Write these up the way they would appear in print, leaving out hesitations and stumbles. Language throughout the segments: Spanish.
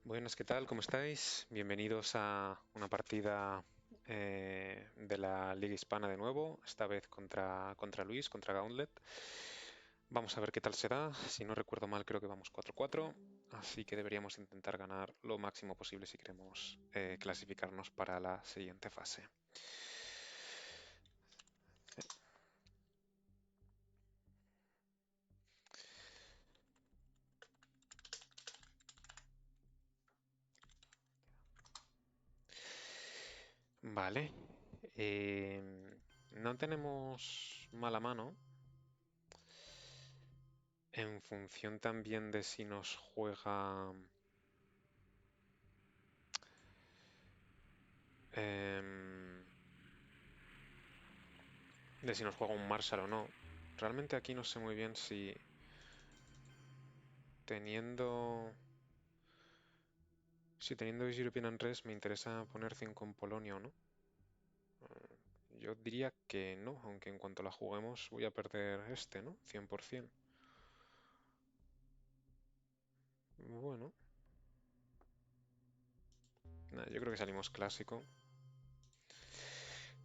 Buenas, ¿qué tal? ¿Cómo estáis? Bienvenidos a una partida de la Liga Hispana de nuevo, esta vez contra Luis, contra Gauntlet. Vamos a ver qué tal será. Si no recuerdo mal, creo que vamos 4-4, así que deberíamos intentar ganar lo máximo posible si queremos clasificarnos para la siguiente fase. Vale. No tenemos mala mano. En función también de si nos juega... em, de si nos juega un Marshall o no. Realmente aquí no sé muy bien si teniendo... Si teniendo European Unrest me interesa poner 5 en Polonia o no. Yo diría que no, aunque en cuanto la juguemos voy a perder este, ¿no? 100%. Bueno, nada, yo creo que salimos clásico.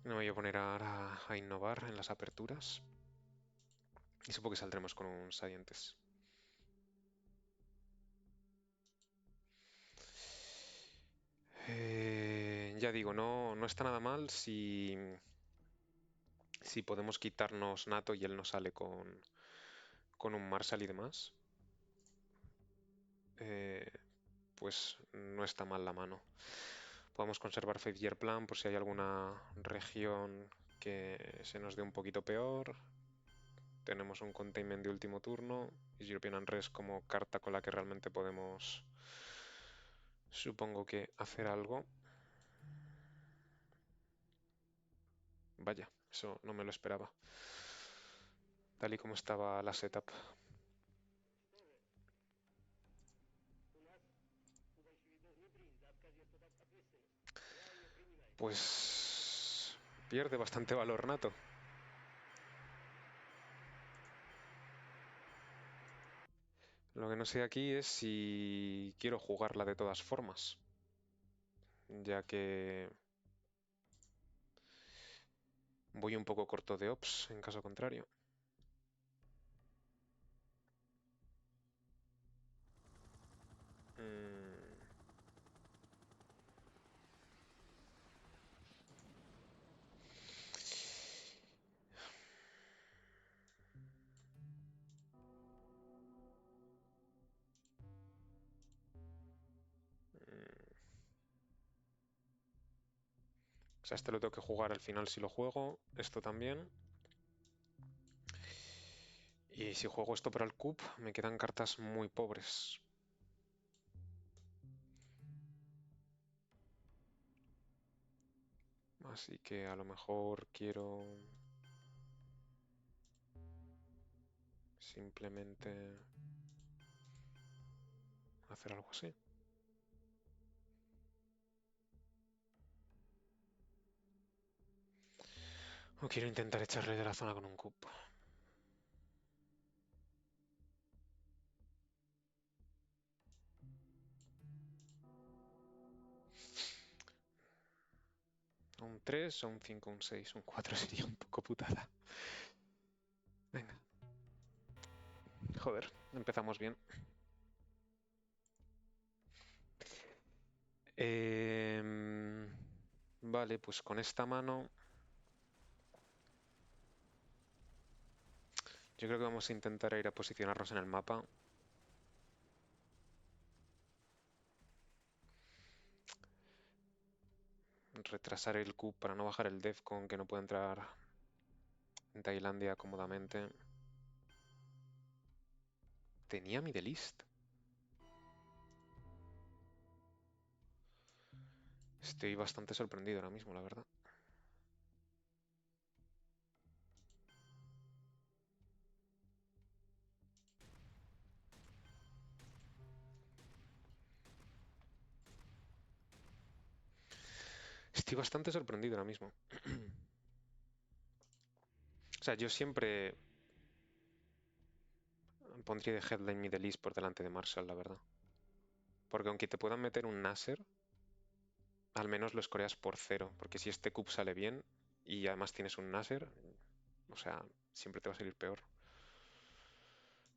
No me voy a poner ahora a innovar en las aperturas. Y supongo que saldremos con un Scientist. Ya digo, no está nada mal si podemos quitarnos Nato y él no sale con un Marshall y demás. eh, pues no está mal la mano. Podemos conservar Faith Year Plan por si hay alguna región que se nos dé un poquito peor. Tenemos un Containment de último turno y European Unrest como carta con la que realmente podemos, supongo que, hacer algo. Vaya, eso no me lo esperaba. Tal y como estaba la setup. Pues pierde bastante valor Nato. Lo que no sé aquí es si quiero jugarla de todas formas, ya que voy un poco corto de ops en caso contrario. Mm, mm, O sea, este lo tengo que jugar al final si lo juego, esto también. Y si juego esto para el cup, me quedan cartas muy pobres. Así que a lo mejor quiero simplemente hacer algo así. O quiero intentar echarle de la zona con un cup. Un 3, o un 5, un 6, un 4 sería un poco putada. Venga. Joder, empezamos bien. Vale, pues con esta mano yo creo que vamos a intentar ir a posicionarnos en el mapa. Retrasar el Q para no bajar el Defcon, que no puede entrar en Tailandia cómodamente. Tenía Middle East. Estoy bastante sorprendido ahora mismo, la verdad. Estoy bastante sorprendido ahora mismo. O sea, yo siempre pondría de headline Middle East por delante de Marshall, la verdad. Porque aunque te puedan meter un Nasser, al menos lo escoreas por 0. Porque si este cube sale bien y además tienes un Nasser, o sea, siempre te va a salir peor.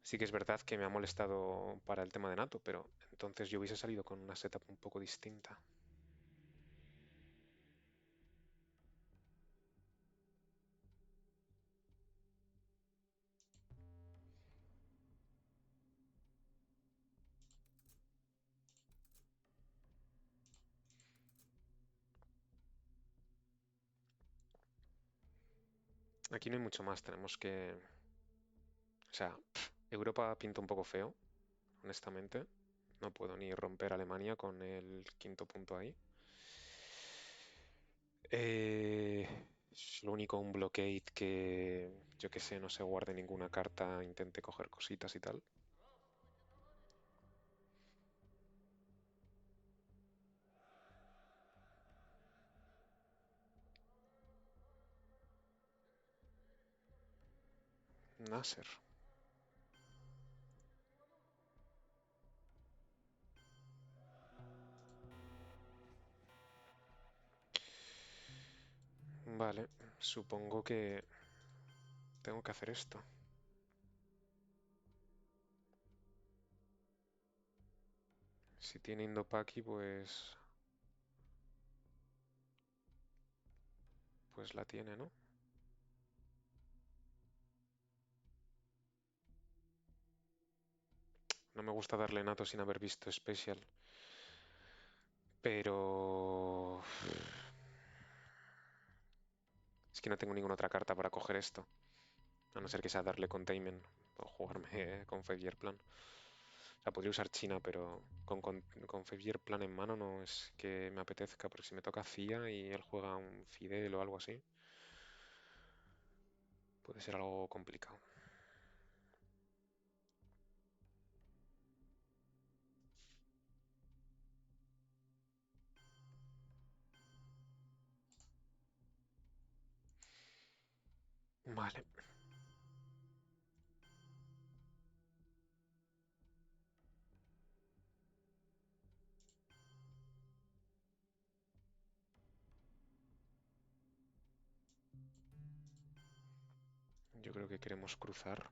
Sí que es verdad que me ha molestado para el tema de Nato, pero entonces yo hubiese salido con una setup un poco distinta. Aquí no hay mucho más, tenemos que... O sea, Europa pinta un poco feo, honestamente. No puedo ni romper Alemania con el quinto punto ahí. Es lo único un blockade que, yo que sé, no se guarde ninguna carta, intente coger cositas y tal. Nasser. Vale, supongo que tengo que hacer esto. Si tiene Indopaki, pues la tiene, ¿no? No me gusta darle nato sin haber visto Special. Pero... Es que no tengo ninguna otra carta para coger esto. A no ser que sea darle Containment o jugarme con Five Year Plan. O sea, podría usar China, pero con Five Year Plan en mano no es que me apetezca, porque si me toca CIA y él juega un Fidel o algo así, puede ser algo complicado. Vale, yo creo que queremos cruzar.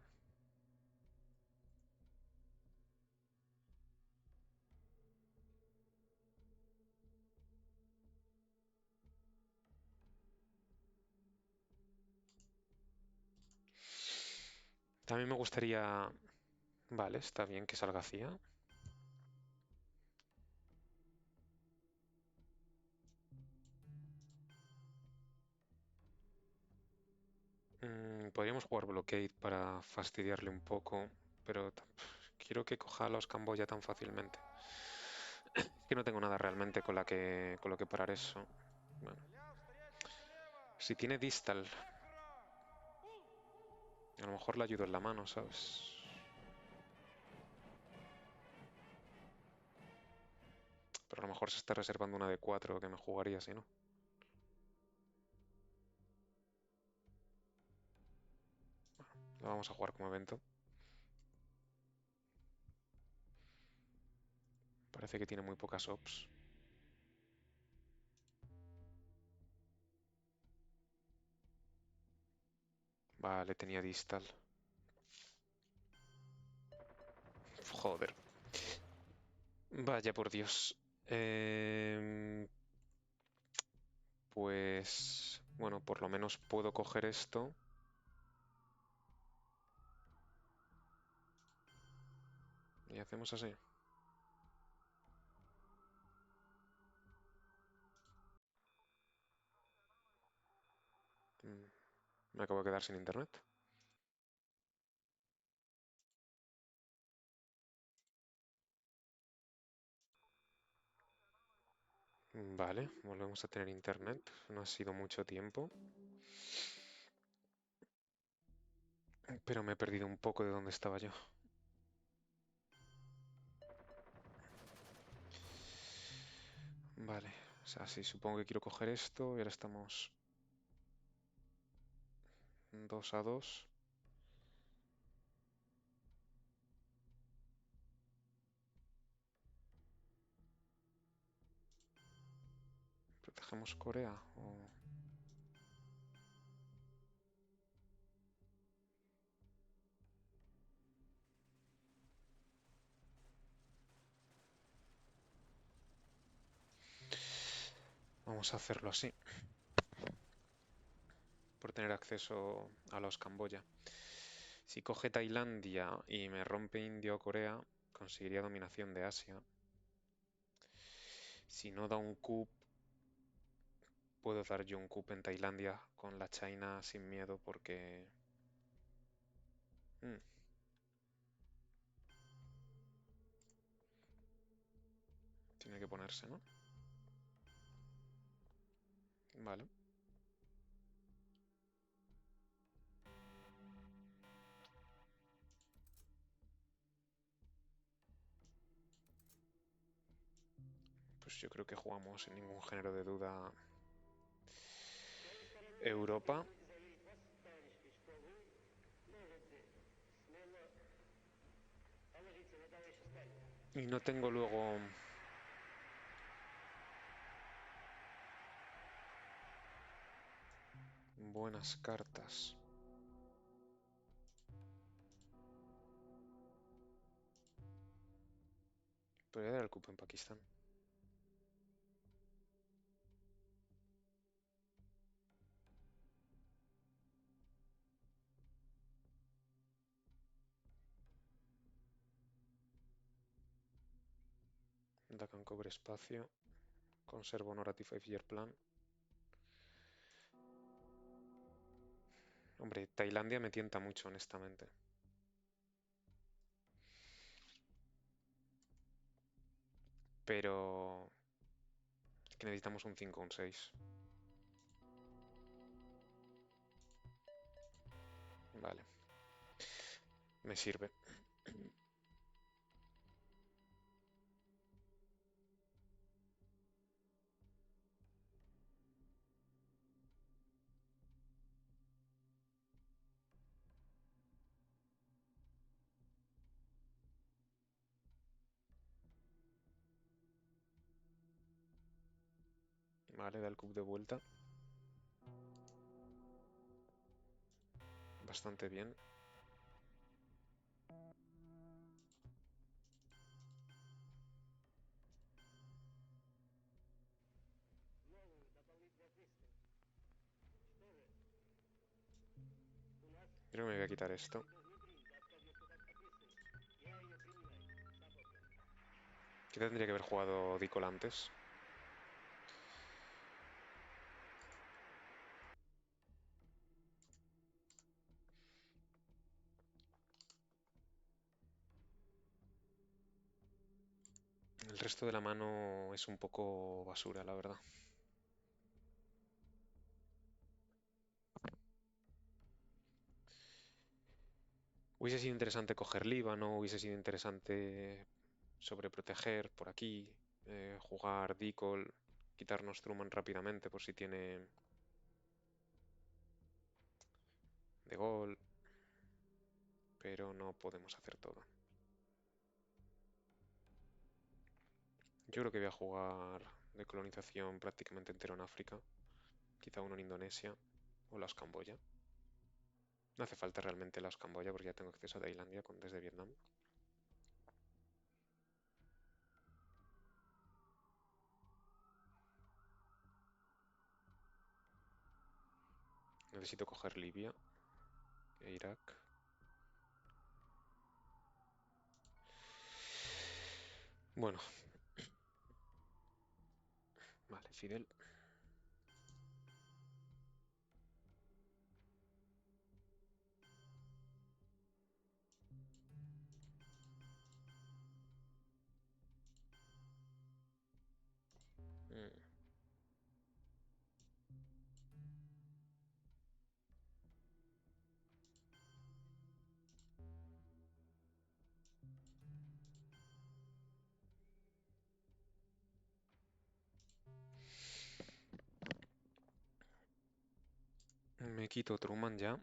También me gustaría... Vale, está bien que salga CIA. Podríamos jugar Blockade para fastidiarle un poco, pero quiero que coja a los Camboya tan fácilmente. Que no tengo nada realmente con lo que parar eso. Bueno, si tiene Distal, a lo mejor le ayudo en la mano, ¿sabes? Pero a lo mejor se está reservando una de 4 que me jugaría si no. La vamos a jugar como evento. Parece que tiene muy pocas ops. Vale, tenía Distal. Joder. Vaya por Dios. Pues... Bueno, por lo menos puedo coger esto. Y hacemos así. Mm, Me acabo de quedar sin internet. Vale, volvemos a tener internet. No ha sido mucho tiempo. Pero me he perdido un poco de dónde estaba yo. Vale, o sea, sí, supongo que quiero coger esto y ahora estamos 2-2. ¿Lanzamos Corea? Vamos a hacerlo así, por tener acceso a los Camboya. Si coge Tailandia y me rompe India o Corea, conseguiría dominación de Asia. Si no da un coup, puedo dar yo un coup en Tailandia con la China sin miedo porque... mm, tiene que ponerse, ¿no? Vale. Pues yo creo que jugamos sin ningún género de duda Europa. Y no tengo luego buenas cartas. Podría dar el cupo en Pakistán. Dakan cobre espacio. Conservo no ratify year plan. Hombre, Tailandia me tienta mucho, honestamente. Pero es que necesitamos un 5 o un 6. Vale, me sirve. Vale, da el cup de vuelta. Bastante bien. Creo que me voy a quitar esto. ¿Qué tendría que haber jugado Dicol antes? El resto de la mano es un poco basura, la verdad. Hubiese sido interesante coger Líbano, hubiese sido interesante sobreproteger por aquí, jugar Dicol, quitarnos Truman rápidamente por si tiene de gol, pero no podemos hacer todo. Yo creo que voy a jugar de colonización prácticamente entero en África, quizá uno en Indonesia o las Camboya. No hace falta realmente las Camboya porque ya tengo acceso a Tailandia desde Vietnam. Necesito coger Libia e Irak. Bueno, vale, Fidel. Mm, Me quito Truman ya.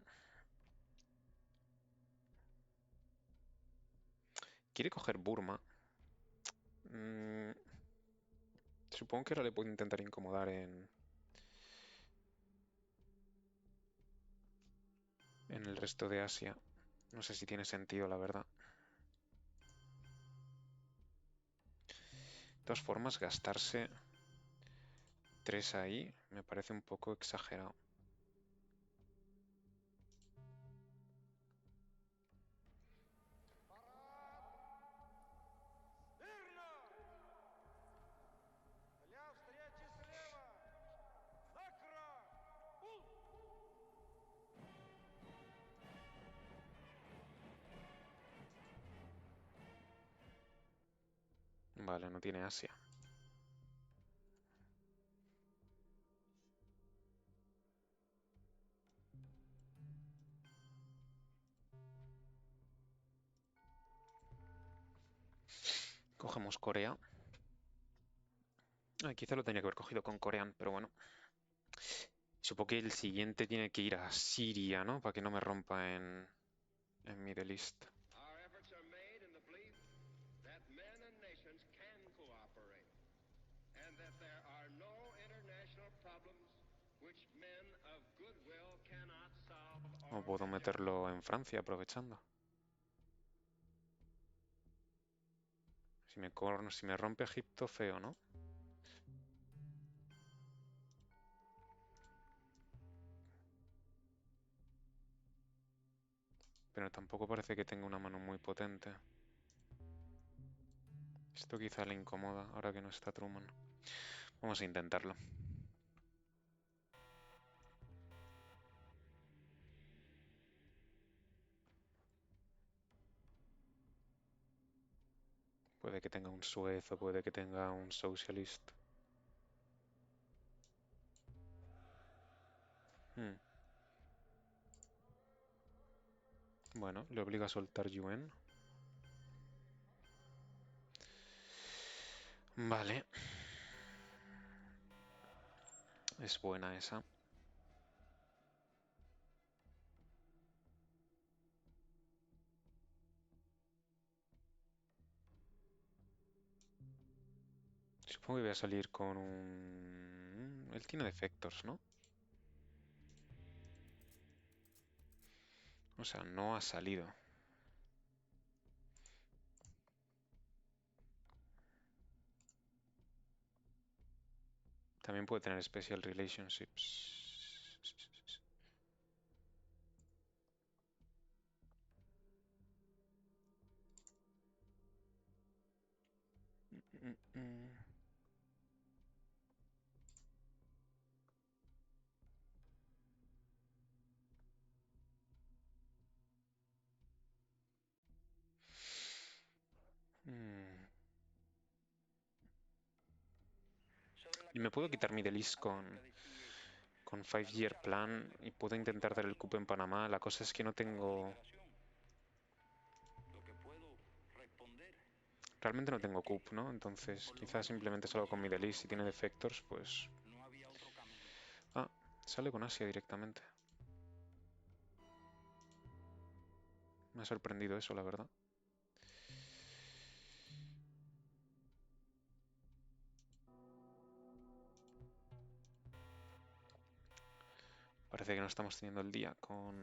Quiere coger Burma. Mm, Supongo que ahora le puedo intentar incomodar en en el resto de Asia. No sé si tiene sentido, la verdad. De todas formas, gastarse 3 ahí me parece un poco exagerado. Vale, no tiene Asia. Cogemos Corea. Quizá lo tenía que haber cogido con Corean, pero bueno. Supongo que el siguiente tiene que ir a Siria, ¿no? Para que no me rompa en Middle East. Our efforts are made in the belief that men and nations can cooperate, and that there are no international problems which men of goodwill cannot solve O or puedo attempt. meterlo en Francia aprovechando. Si me rompe Egipto, feo, ¿no? Pero tampoco parece que tenga una mano muy potente. Esto quizá le incomoda ahora que no está Truman. Vamos a intentarlo. Puede que tenga un Suez o puede que tenga un Socialist. Bueno, le obliga a soltar Yuen. Vale. Es buena esa. Supongo que voy a salir con un... Él tiene defectos, ¿no? O sea, no ha salido. También puede tener special relationships. Mm, mm. Mm. Y me puedo quitar Middle East con 5-year plan y puedo intentar dar el cupo en Panamá. La cosa es que no tengo... Realmente no tengo cup, ¿no? Entonces quizás simplemente salgo con Middle East. Si tiene defectors, pues... Ah, sale con Asia directamente. Me ha sorprendido eso, la verdad. Parece que no estamos teniendo el día con...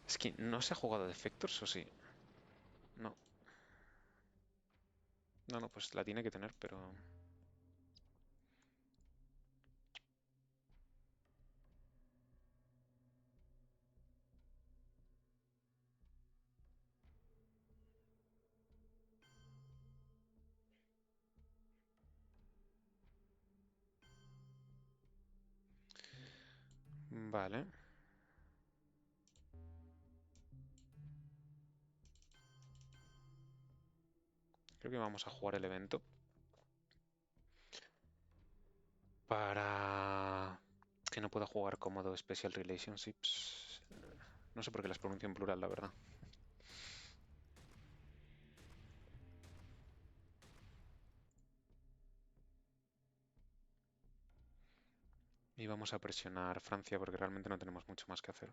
Es que no se ha jugado defectors, ¿o sí? No. No, pues la tiene que tener, pero... Vale. Creo que vamos a jugar el evento. Para que no pueda jugar cómodo Special Relationships. No sé por qué las pronuncio en plural, la verdad. Y vamos a presionar Francia porque realmente no tenemos mucho más que hacer.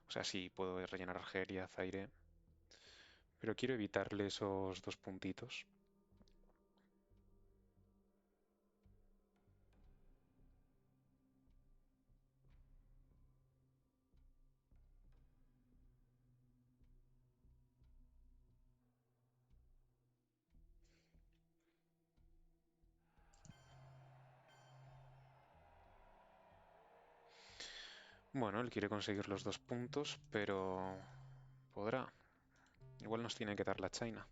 O sea, sí, puedo rellenar Argelia, Zaire. Pero quiero evitarle esos 2 puntitos. Bueno, él quiere conseguir los 2 puntos, pero podrá. Igual nos tiene que dar la China.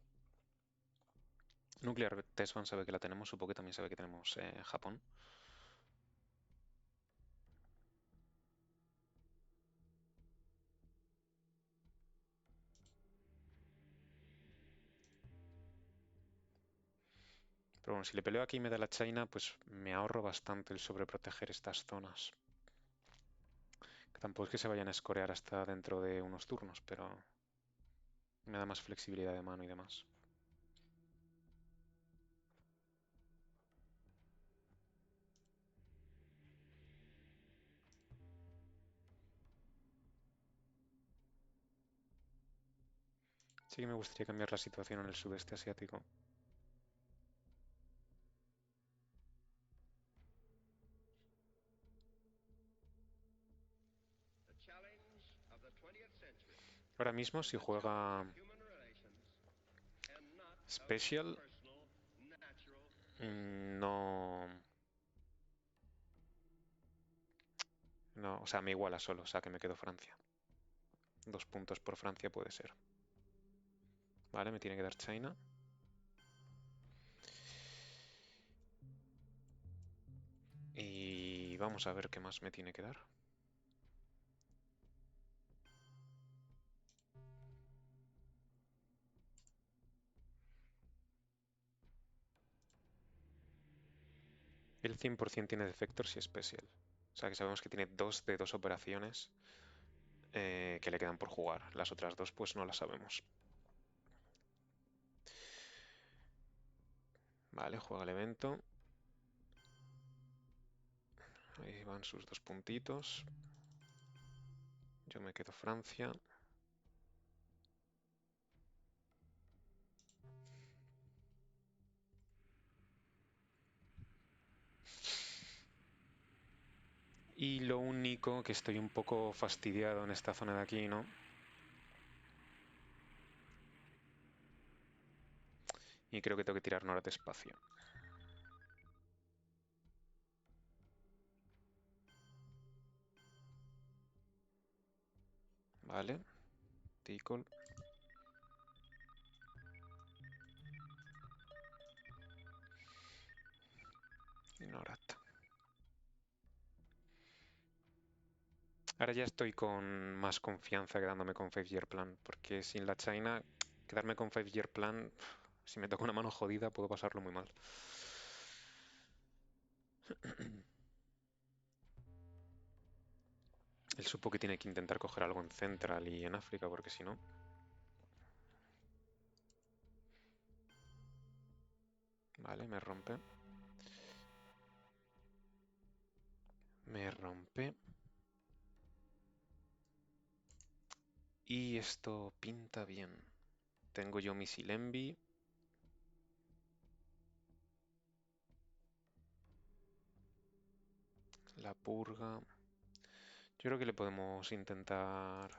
Nuclear Test Ban sabe que la tenemos, supongo que también sabe que tenemos Japón. Pero bueno, si le peleo aquí y me da la China, pues me ahorro bastante el sobreproteger estas zonas. Que tampoco es que se vayan a escorear hasta dentro de unos turnos, pero me da más flexibilidad de mano y demás. Sí que me gustaría cambiar la situación en el sudeste asiático. The challenge of the 20th century Ahora mismo, is si the challenge juega of human relations and not of Special, personal, natural no, no, o sea, me iguala solo, o sea, que me quedo Francia. 2 puntos por Francia puede ser. Vale, me tiene que dar China. Y vamos a ver qué más me tiene que dar. El 100% tiene defectors y Special. O sea que sabemos que tiene 2 de 2 operaciones que le quedan por jugar. Las otras 2 pues no las sabemos. Vale, juega el evento. Ahí van sus 2 puntitos. Yo me quedo Francia. Y lo único que estoy un poco fastidiado en esta zona de aquí, ¿no? Y creo que tengo que tirar Nora despacio. Vale. Tickle. Ignorata. Ahora ya estoy con más confianza quedándome con 5 Year Plan, porque sin la China, quedarme con 5 Year Plan, si me toca una mano jodida, puedo pasarlo muy mal. Él supo que tiene que intentar coger algo en Central y en África, porque si no... Vale, me rompe. Me rompe. Y esto pinta bien. Tengo yo Misil Envy. La purga. Yo creo que le podemos intentar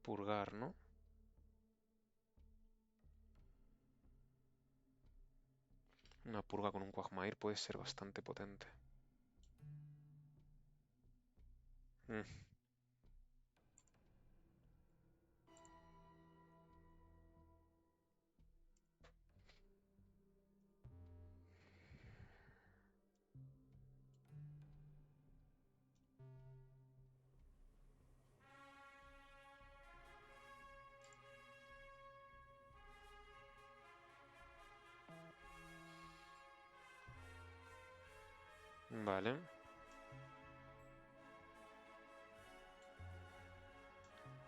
purgar, ¿no? Una purga con un Quagmire puede ser bastante potente. Mm, Vale.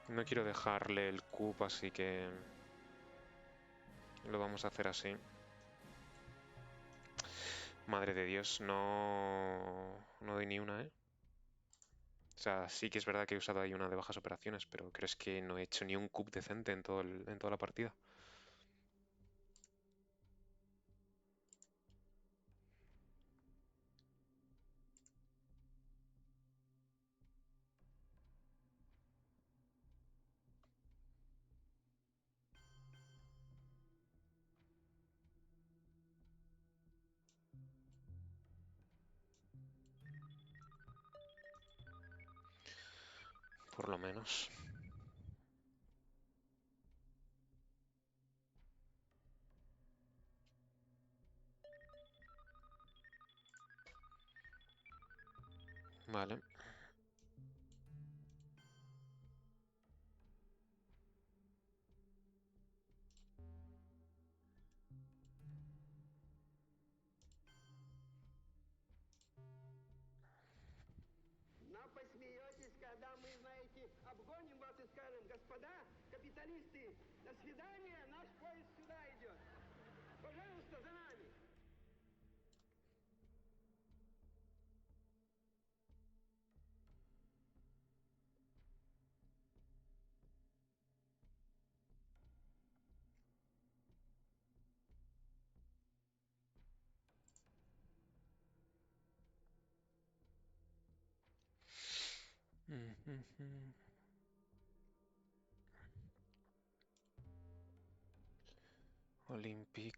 No quiero dejarle el cup, así que lo vamos a hacer así. Madre de Dios, no doy ni una, ¿eh? O sea, sí que es verdad que he usado ahí una de bajas operaciones, pero ¿crees que no he hecho ni un cup decente en en toda la partida? por lo menos. Vale. Но посмеетесь, когда мы, знаете, обгоним вас и скажем: господа капиталисты, до свидания, наш поезд сюда идет. Пожалуйста, за нами. Olympic.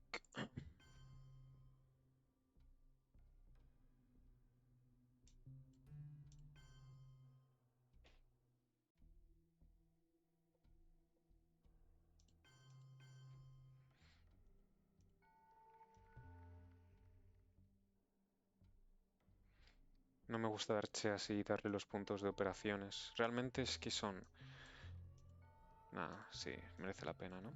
No me gusta dar cheas y darle los puntos de operaciones. Realmente es que son... Nada, sí, merece la pena, ¿no?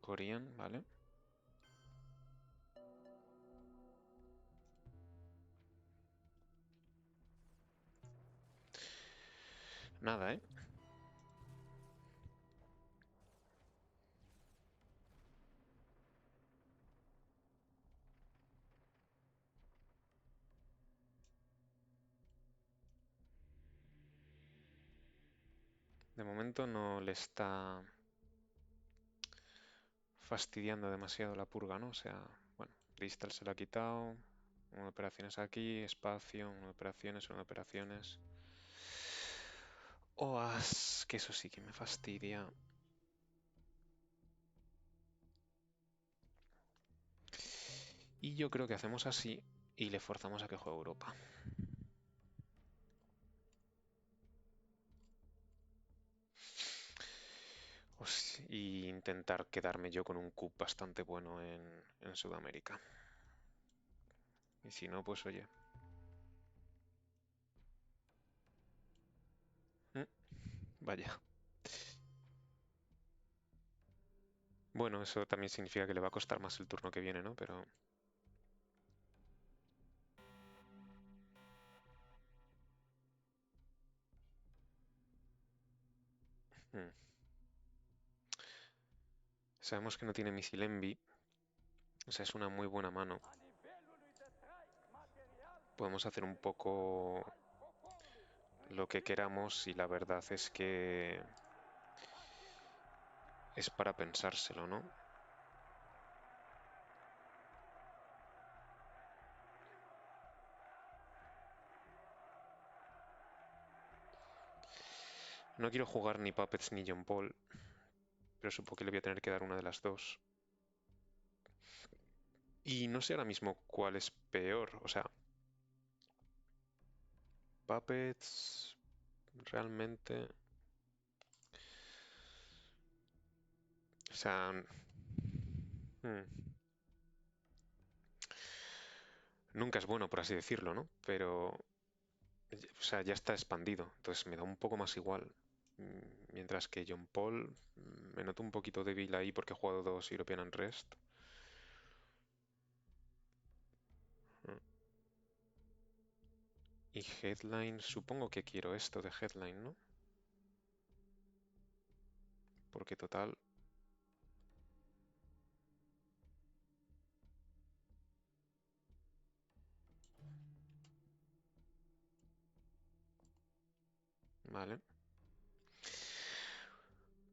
Korean, vale. Nada, ¿eh? De momento no le está fastidiando demasiado la purga, ¿no? O sea, bueno, Crystal se la ha quitado. Una de operaciones aquí, espacio, una de operaciones, una de operaciones. OAS, que eso sí que me fastidia. Y yo creo que hacemos así y le forzamos a que juegue Europa. Y intentar quedarme yo con un cup bastante bueno en Sudamérica. Y si no, pues oye. Vaya. Bueno, eso también significa que le va a costar más el turno que viene, ¿no? Pero... hmm. Sabemos que no tiene misil envy. O sea, es una muy buena mano. Podemos hacer un poco lo que queramos y la verdad es que es para pensárselo, ¿no? No quiero jugar ni Puppets ni John Paul, pero supongo que le voy a tener que dar una de las dos. Y no sé ahora mismo cuál es peor, o sea, Puppets realmente... O sea... Nunca es bueno, por así decirlo, ¿no? Pero... O sea, ya está expandido, entonces me da un poco más igual. Mientras que John Paul me noto un poquito débil ahí porque he jugado dos European Unrest. Mm. Y Headline, supongo que quiero esto de Headline, ¿no? Porque total... Vale.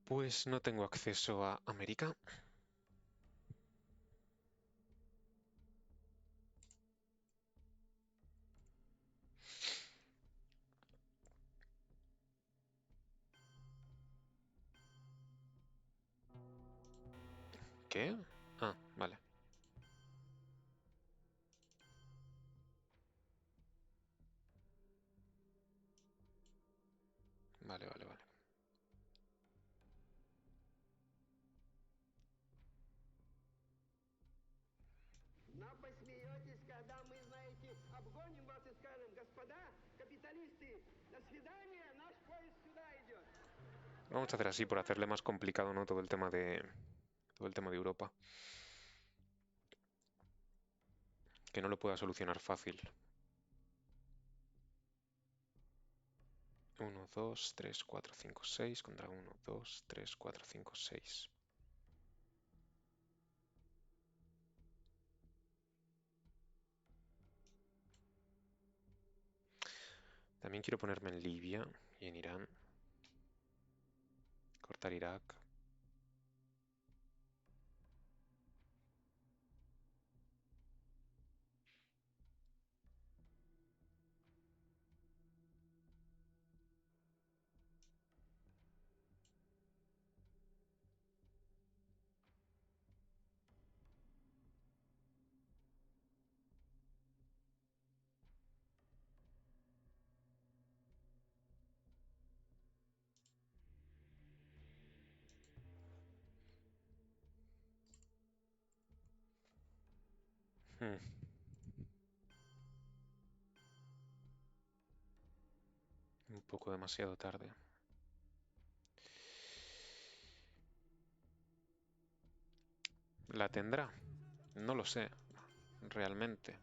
Pues no tengo acceso a América. ¿Qué? Ah, vale. Vale, vale, vale. Нам посмеетесь, когда мы, знаете, обгоним вас и скажем: господа, капиталисты, до свидания, наш поезд сюда идет. Vamos a hacer así por hacerle más complicado, ¿no? Todo el tema de Europa. Que no lo pueda solucionar fácil. 1, 2, 3, 4, 5, 6 contra 1, 2, 3, 4, 5, 6. También quiero ponerme en Libia y en Irán. Cortar Irak. Hmm, un poco demasiado tarde. ¿La tendrá? No lo sé, realmente.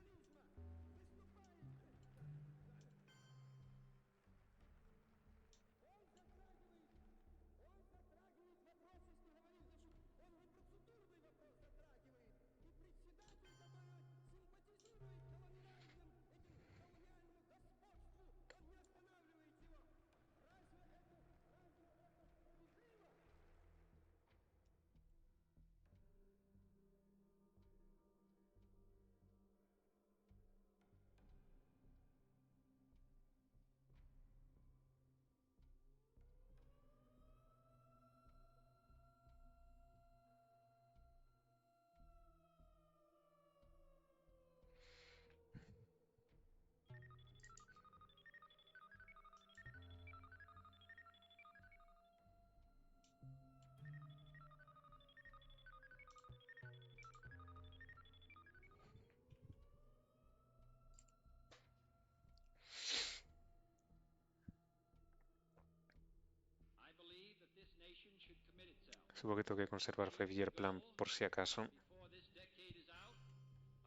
I believe that this nation should commit itself Supongo que tengo que conservar to reaching Five-Year the Plan goal por si acaso. before this decade is out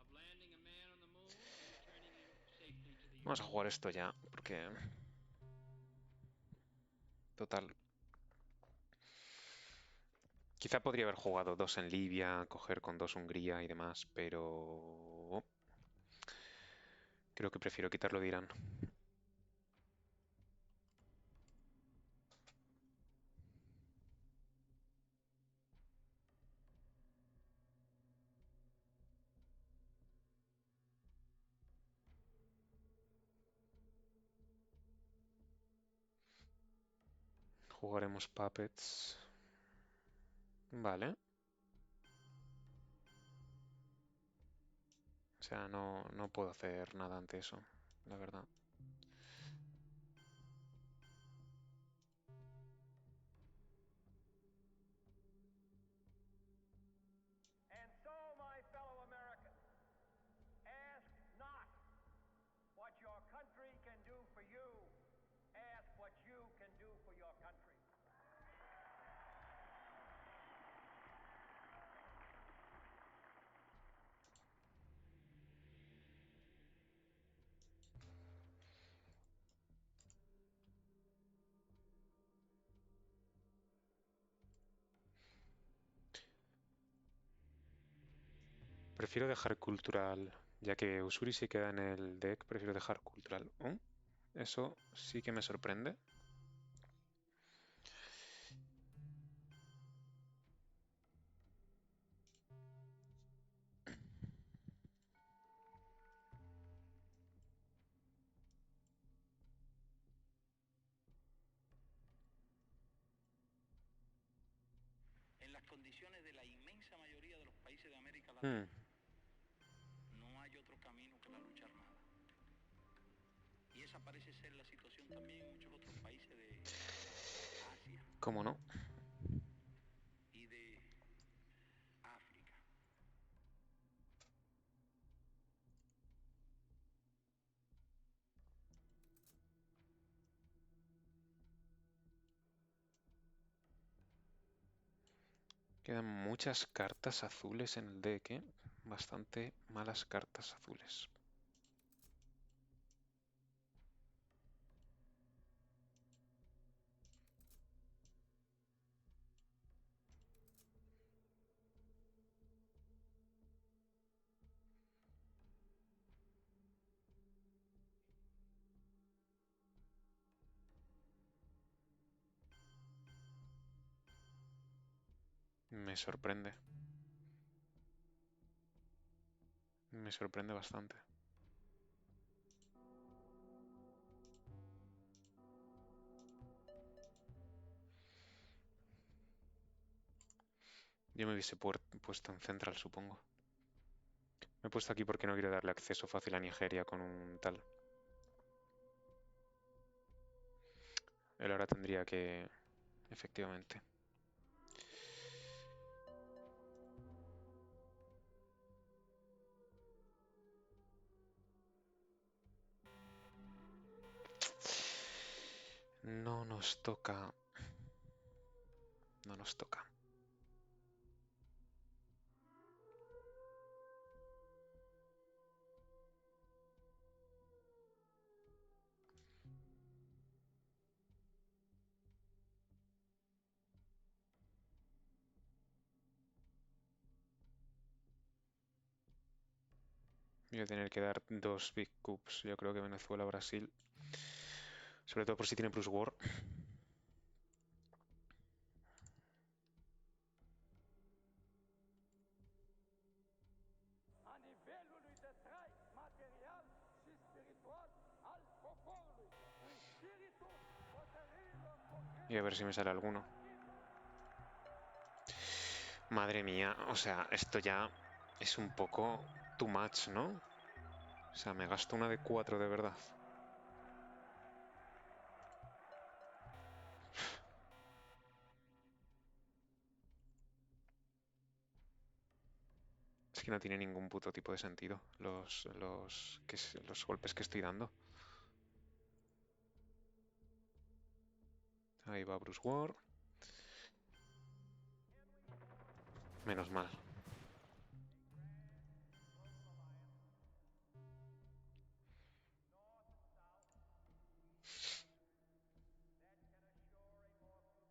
of landing a man on the moon and returning him safely to the Vamos a earth. jugar esto ya, porque... Total. Quizá podría haber jugado 2 en Libia, coger con 2 Hungría y demás, pero... Creo que prefiero quitarlo de Irán. Jugaremos Puppets. Vale. O sea, no puedo hacer nada ante eso, la verdad. And so, my fellow Americans, ask not what your country can do for you. Ask what you can do for your country. Prefiero dejar cultural, ya que Usuri se queda en el deck, prefiero dejar cultural. ¿Oh? Eso sí que me sorprende. En las condiciones de la inmensa mayoría países de América Hmm, Latina no hay otro camino que la lucha armada. Y esa parece ser la situación también en muchos otros países de Asia ¿Cómo no? y de África. Quedan muchas cartas azules en el deck, ¿eh? Bastante malas cartas azules. Me sorprende. Me sorprende bastante. Yo me hubiese puesto en Central, supongo. Me he puesto aquí porque no quiero darle acceso fácil a Nigeria con un tal. Él ahora tendría que... Efectivamente. No nos toca. No nos toca. Voy a tener que dar 2 Big Cups. Yo creo que Venezuela, Brasil. Sobre todo por si tiene plus war. Y a ver si me sale alguno. Madre mía, o sea, esto ya es un poco too much, ¿no? O sea, me gasto una de 4 de verdad. Es que no tiene ningún puto tipo de sentido los golpes que estoy dando. Ahí va Bruce Ward. Menos mal.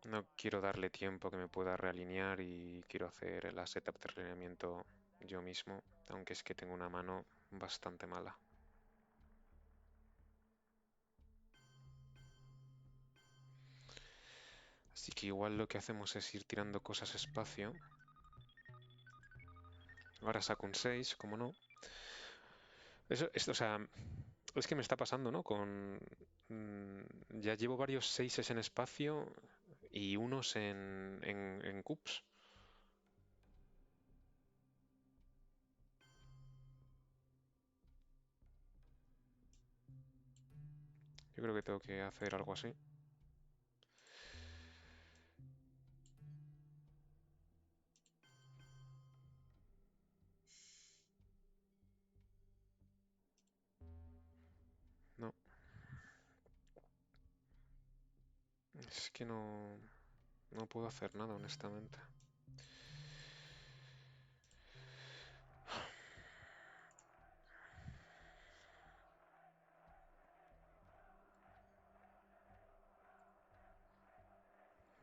No quiero darle tiempo que me pueda realinear y quiero hacer la setup de realineamiento yo mismo, aunque es que tengo una mano bastante mala. Así que igual lo que hacemos es ir tirando cosas espacio. Ahora saco un 6, como no. O sea, es que me está pasando, ¿no? Ya llevo varios 6 en espacio y unos en cups. Yo creo que tengo que hacer algo así. No, es que no puedo hacer nada, honestamente.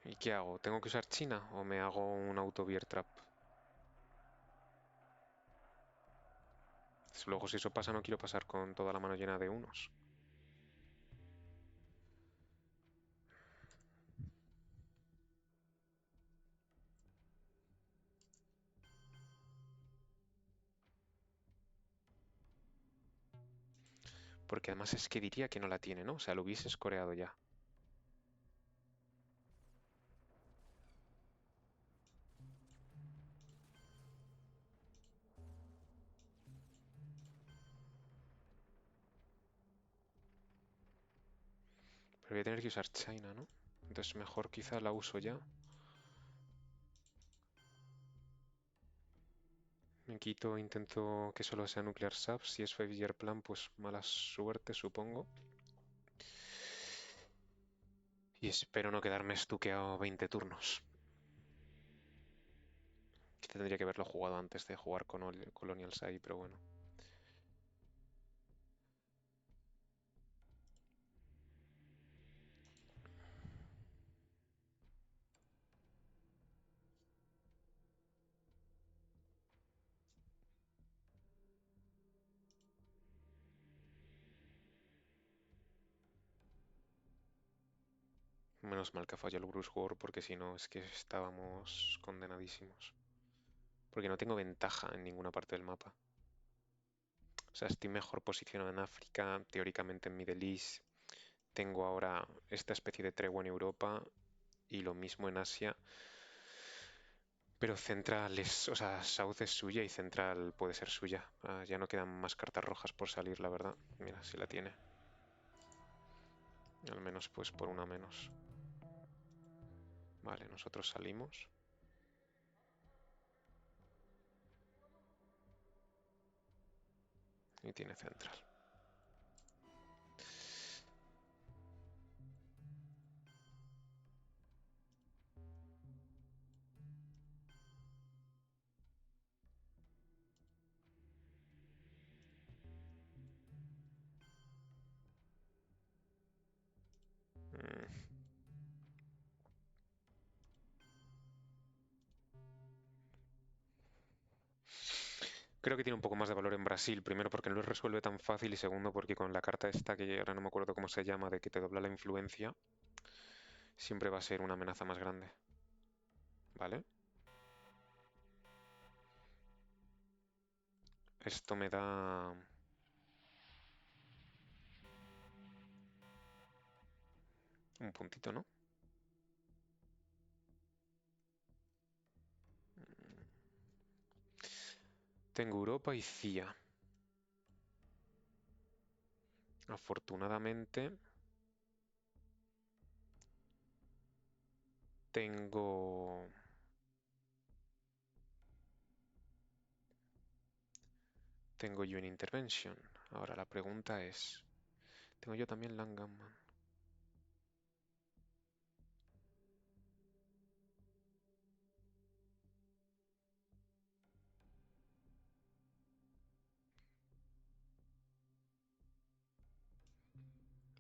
¿Y qué hago? ¿Tengo que usar China o me hago un auto bear trap? Luego si eso pasa no quiero pasar con toda la mano llena de unos. Porque además es que diría que no la tiene, ¿no? O sea, lo hubiese escoreado ya. Pero voy a tener que usar China, ¿no? Entonces mejor quizá la uso ya. Me quito, intento que solo sea Nuclear Sub. Si es 5-year plan, pues mala suerte, supongo. Y espero no quedarme estuqueado 20 turnos. Que tendría que haberlo jugado antes de jugar con Colonials ahí, pero bueno. Menos mal que falló el Bruce War, porque si no es que estábamos condenadísimos. Porque no tengo ventaja en ninguna parte del mapa. O sea, estoy mejor posicionado en África, teóricamente en Middle East. Tengo ahora esta especie de tregua en Europa y lo mismo en Asia. Pero Central es, o sea, South es suya y Central puede ser suya. Ya no quedan más cartas rojas por salir, la verdad. Mira, si la tiene. Al menos pues por una menos. Vale, nosotros salimos. Y tiene Central. Mm, Creo que tiene un poco más de valor en Brasil. Primero porque no lo resuelve tan fácil y segundo porque con la carta esta, que ahora no me acuerdo cómo se llama, de que te dobla la influencia, siempre va a ser una amenaza más grande. ¿Vale? Esto me da... un puntito, ¿no? Tengo Europa y CIA. Afortunadamente tengo... Tengo UN Intervention. Ahora la pregunta es... Tengo yo también Langaman.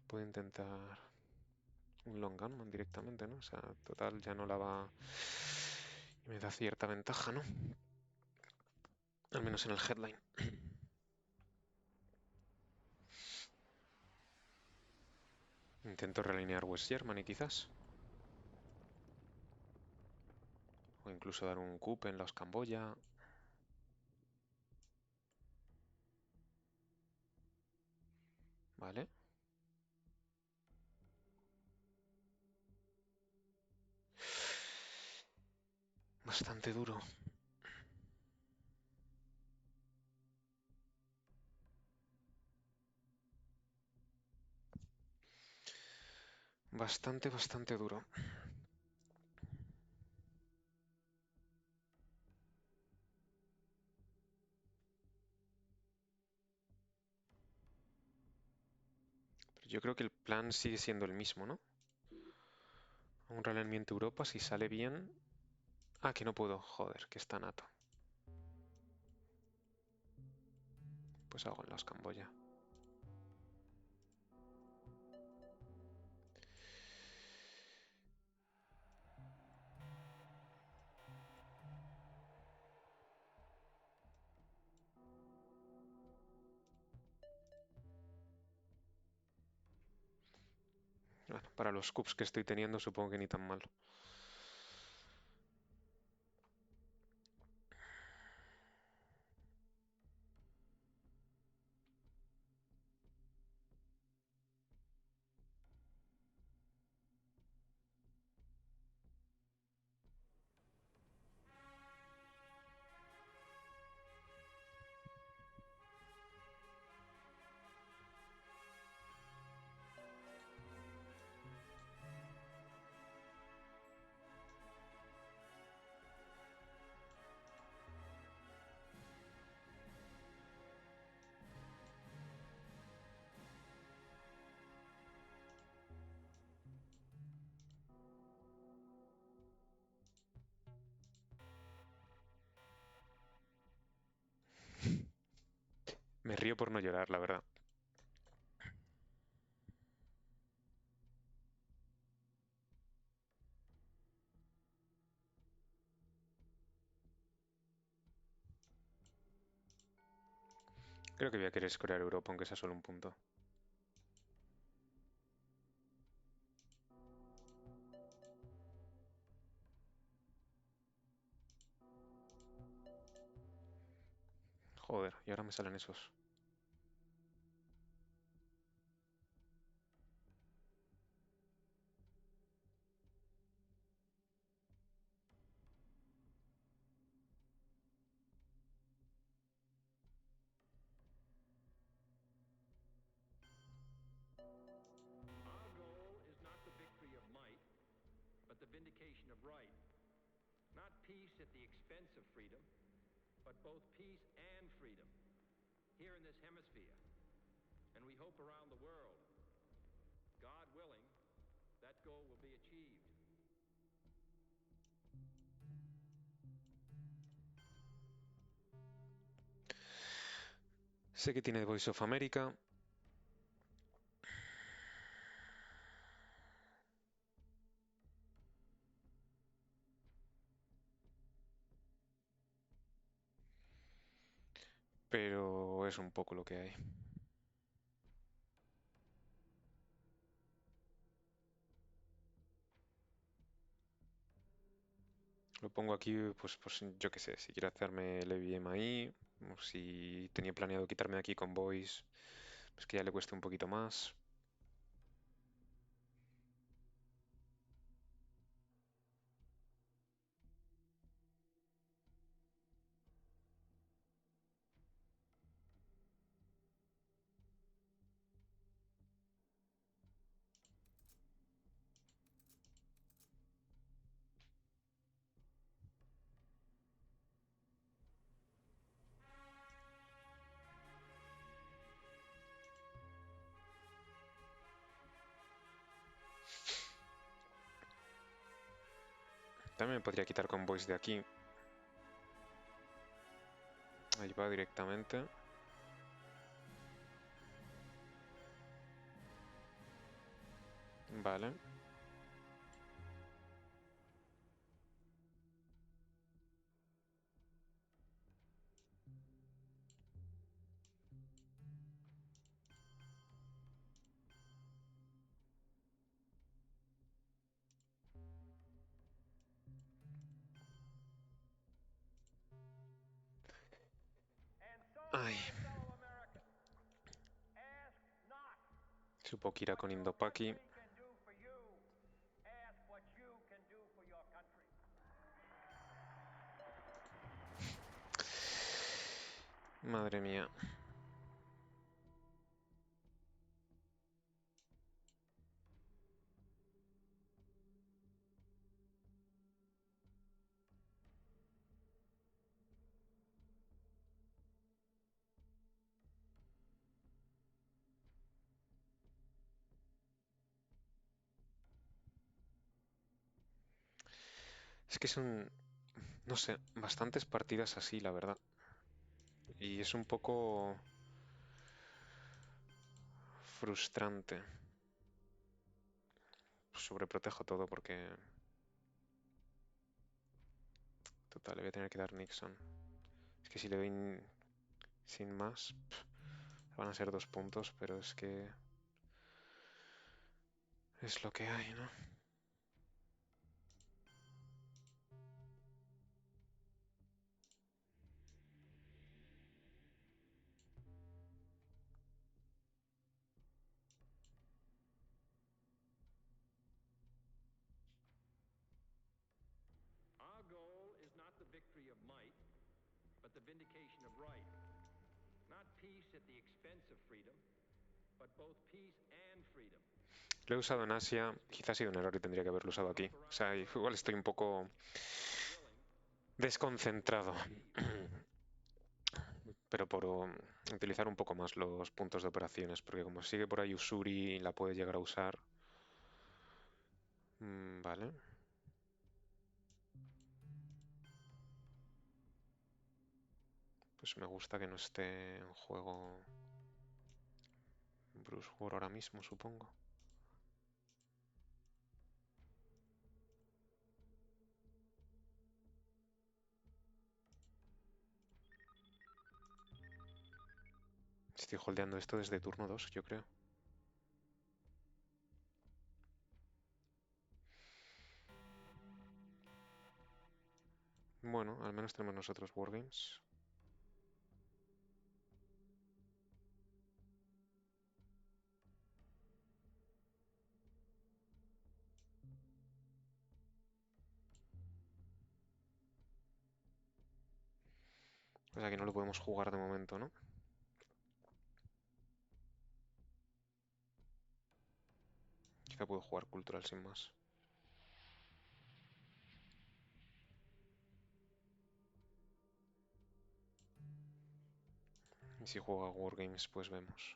Puedo intentar un Long Gunman directamente, ¿no? O sea, total, ya no la va... Y me da cierta ventaja, ¿no? Al menos en el headline. Intento realinear West Germany, quizás. O incluso dar un coup en los Camboya. ¿Vale? Bastante duro. Bastante duro. Pero yo creo que el plan sigue siendo el mismo, ¿no? Un realineamiento Europa, si sale bien... Ah, que no puedo. Joder, que está nato. Pues hago en los Camboya. Bueno, para los coups que estoy teniendo supongo que ni tan mal. Me río por no llorar, la verdad. Creo que voy a querer escorar Europa, aunque sea solo un punto. Joder, y ahora me salen esos. Our goal is not the victory of might, but the vindication of right. Not peace at the expense of freedom, but both peace and freedom. Here in this hemisphere, and we hope around the world. God willing, that goal will be achieved. Sé que tiene Voice of America. Pero es un poco lo que hay. Lo pongo aquí, pues yo qué sé, si quiero hacerme el EVM ahí, o si tenía planeado quitarme de aquí con Voice, pues que ya le cueste un poquito más. También me podría quitar con Voice de aquí. Ahí va directamente. Vale. And so, Ay, my fellow Americans, ask not supo que irá what con your Indopaki. country can do for you. Ask what you can do for your country. Madre mía. Es que son, no sé, bastantes partidas así, la verdad. Y es un poco frustrante. Sobreprotejo todo porque... Total, le voy a tener que dar Nixon. Es que si le doy sin más, van a ser 2 puntos, pero es que... Es lo que hay, ¿no? Our goal is not the victory of might, but the vindication of right. Not peace at the expense of freedom, but both peace and freedom. Lo he usado en Asia, quizás ha sido un error y tendría que haberlo usado aquí. O sea, igual estoy un poco desconcentrado. Pero por utilizar un poco más los puntos de operaciones, porque como sigue por ahí Usuri, la puede llegar a usar. Vale. pues me gusta que no esté en juego Bruce Ward ahora mismo, supongo. Estoy holdeando esto desde turno 2, yo creo. Bueno, al menos tenemos nosotros Wargames. O sea que no lo podemos jugar de momento, ¿no? Quizá puedo jugar cultural sin más. Y si juega Wargames, pues vemos.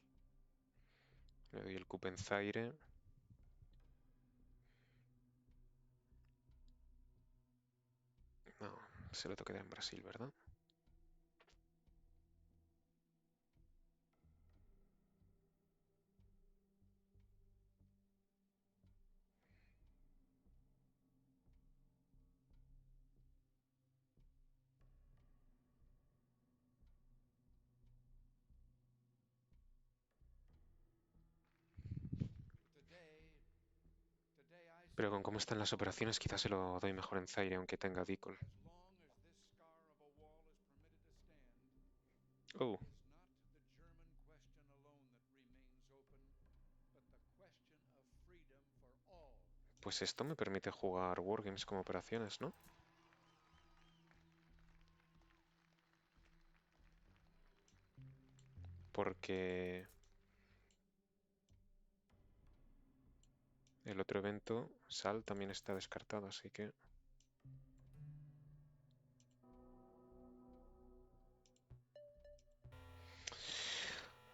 Le doy el Cup en Zaire. No, se lo toca en Brasil, ¿verdad? Pero con cómo están las operaciones, quizás se lo doy mejor en Zaire, aunque tenga Deagle. Oh, pues esto me permite jugar Wargames como operaciones, ¿no? Porque el otro evento, Sal, también está descartado, así que...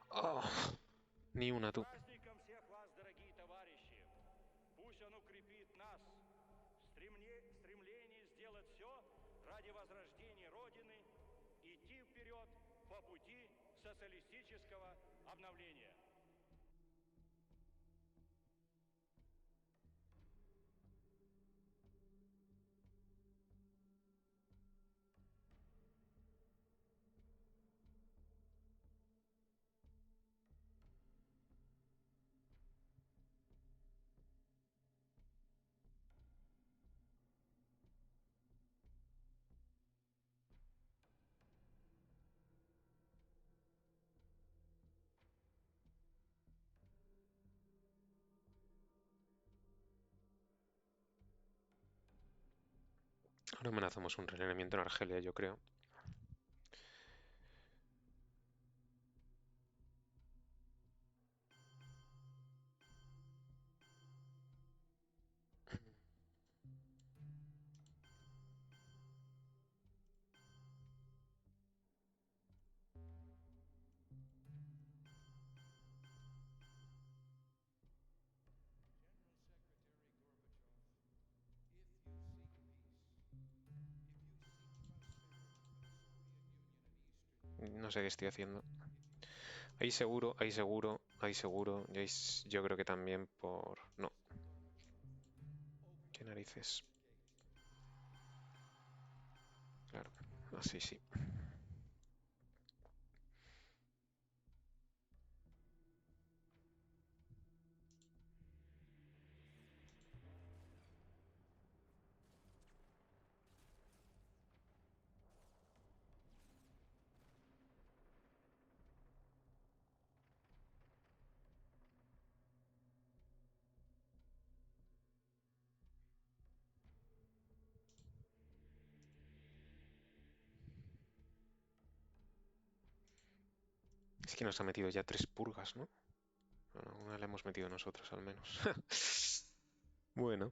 Oh, ni una tú. Праздником всех вас, дорогие товарищи! Пусть он укрепит нас в стремлении сделать все ради возрождения Родины, идти вперед по пути социалистического обновления. Ahora amenazamos un rellenamiento en Argelia, yo creo. No sé qué estoy haciendo. Ahí seguro, ahí seguro, ahí seguro. Yo creo que también por... No. ¿Qué narices? Claro, así sí. Es que nos ha metido ya 3 purgas, ¿no? Bueno, una la hemos metido nosotros al menos. Bueno,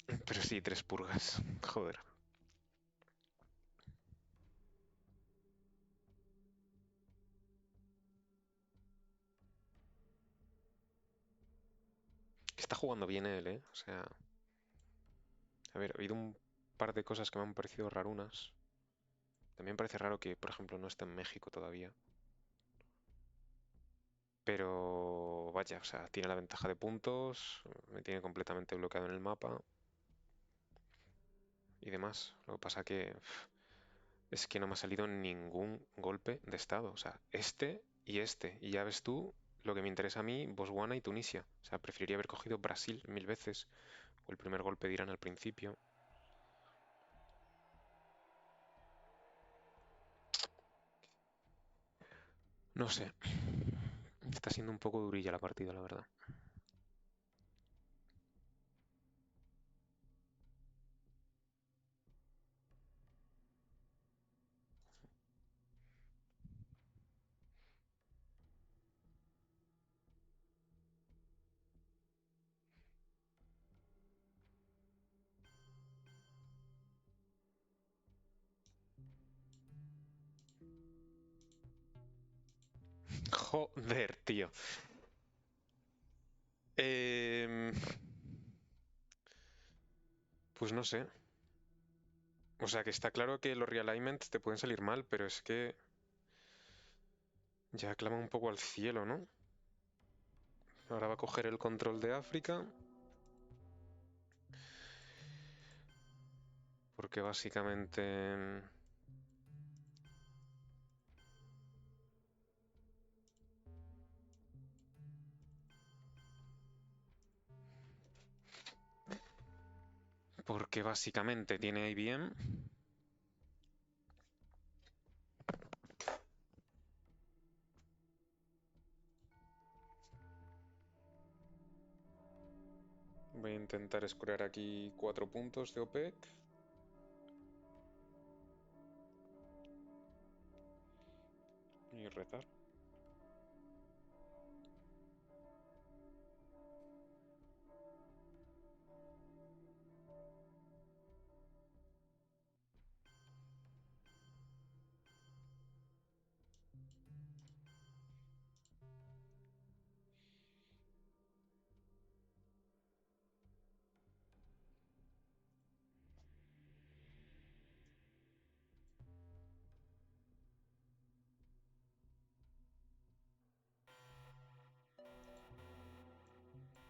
pero sí, 3 purgas. Joder. Está jugando bien él, ¿eh? O sea, a ver, ha habido un par de cosas que me han parecido rarunas. También parece raro que, por ejemplo, no esté en México todavía. Pero vaya, o sea, tiene la ventaja de puntos, me tiene completamente bloqueado en el mapa y demás. Lo que pasa es que no me ha salido ningún golpe de estado. O sea, este y este. Y ya ves tú lo que me interesa a mí, Botswana y Tunisia. O sea, preferiría haber cogido Brasil 1000 veces. O el primer golpe de Irán al principio. No sé. Está siendo un poco durilla la partida, la verdad. Joder, tío. Em, pues no sé. O sea, que está claro que los realignments te pueden salir mal, pero es que ya clama un poco al cielo, ¿no? Ahora va a coger el control de África. Porque básicamente... Porque básicamente tiene IBM. Voy a intentar escurar aquí 4 puntos de OPEC. Y retar.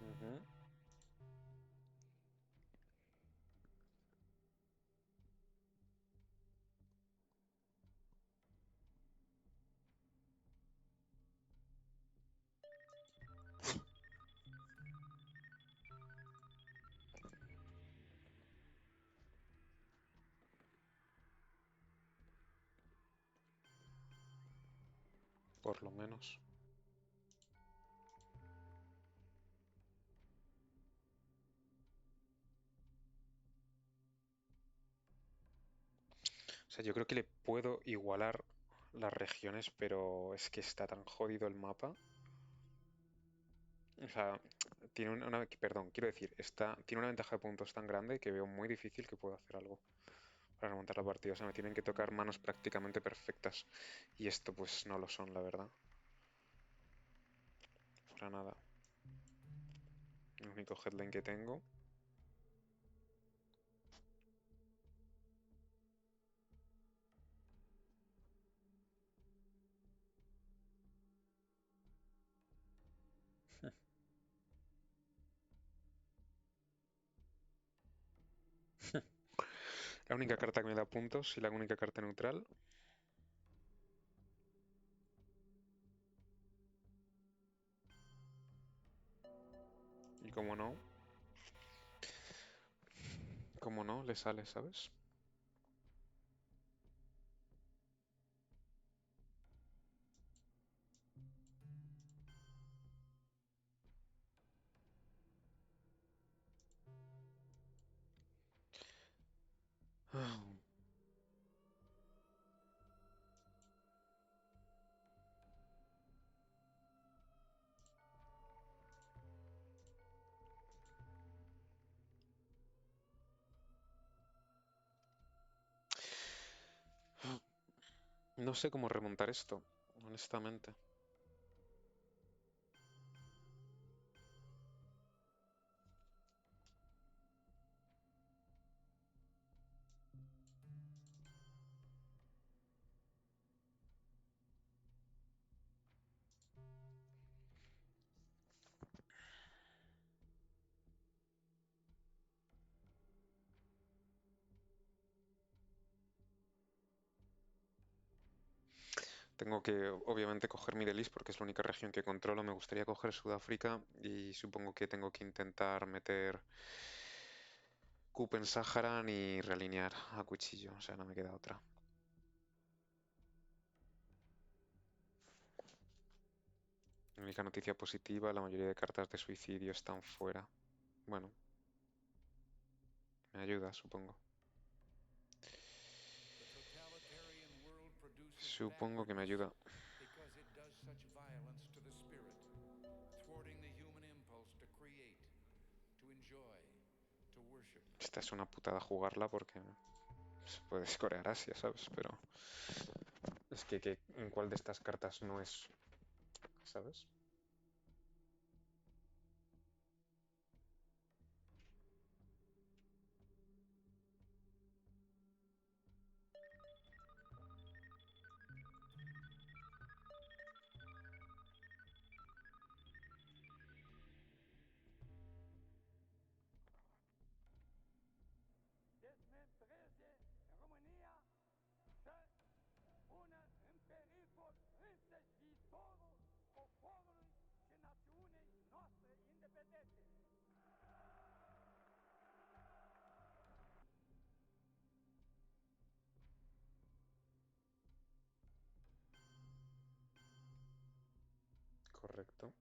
Ujú. Por lo menos. O sea, yo creo que le puedo igualar las regiones, pero es que está tan jodido el mapa. O sea, tiene perdón, quiero decir, tiene una ventaja de puntos tan grande que veo muy difícil que pueda hacer algo para remontar la partida. O sea, me tienen que tocar manos prácticamente perfectas. Y esto pues no lo son, la verdad. Para nada. El único headline que tengo. La única carta que me da puntos y la única carta neutral. Y como no, le sale, ¿sabes? No sé cómo remontar esto, honestamente. Tengo que, obviamente, coger Middle East porque es la única región que controlo. Me gustaría coger Sudáfrica y supongo que tengo que intentar meter Cup en Saharan y realinear a cuchillo. O sea, no me queda otra. Única noticia positiva, la mayoría de cartas de suicidio están fuera. Bueno, me ayuda, supongo. The totalitarian world produces Supongo que me ayuda. because it does such violence to the spirit, thwarting the human impulse to create, to enjoy, to worship. Esta es una putada jugarla porque puedes corear Asia, ¿sabes? Pero es que ¿en cuál de estas cartas no es? ¿Sabes? Desmen 13 in România se pune în pericol însăși viitorul poporului și națiunii noastre independente. Correcto.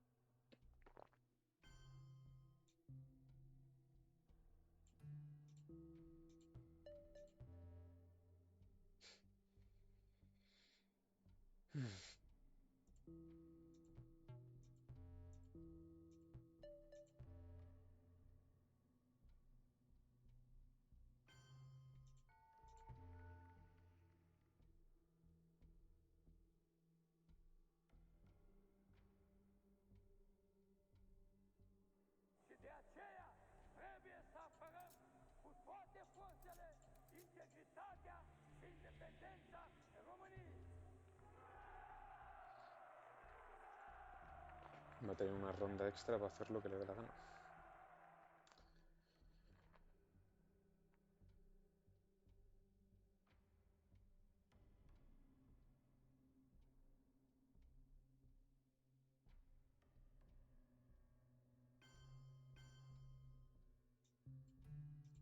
Și de aceea trebuie să apărăm cu toate forțele integritatea și independența României. Va a tener una ronda extra para hacer lo que le dé la gana.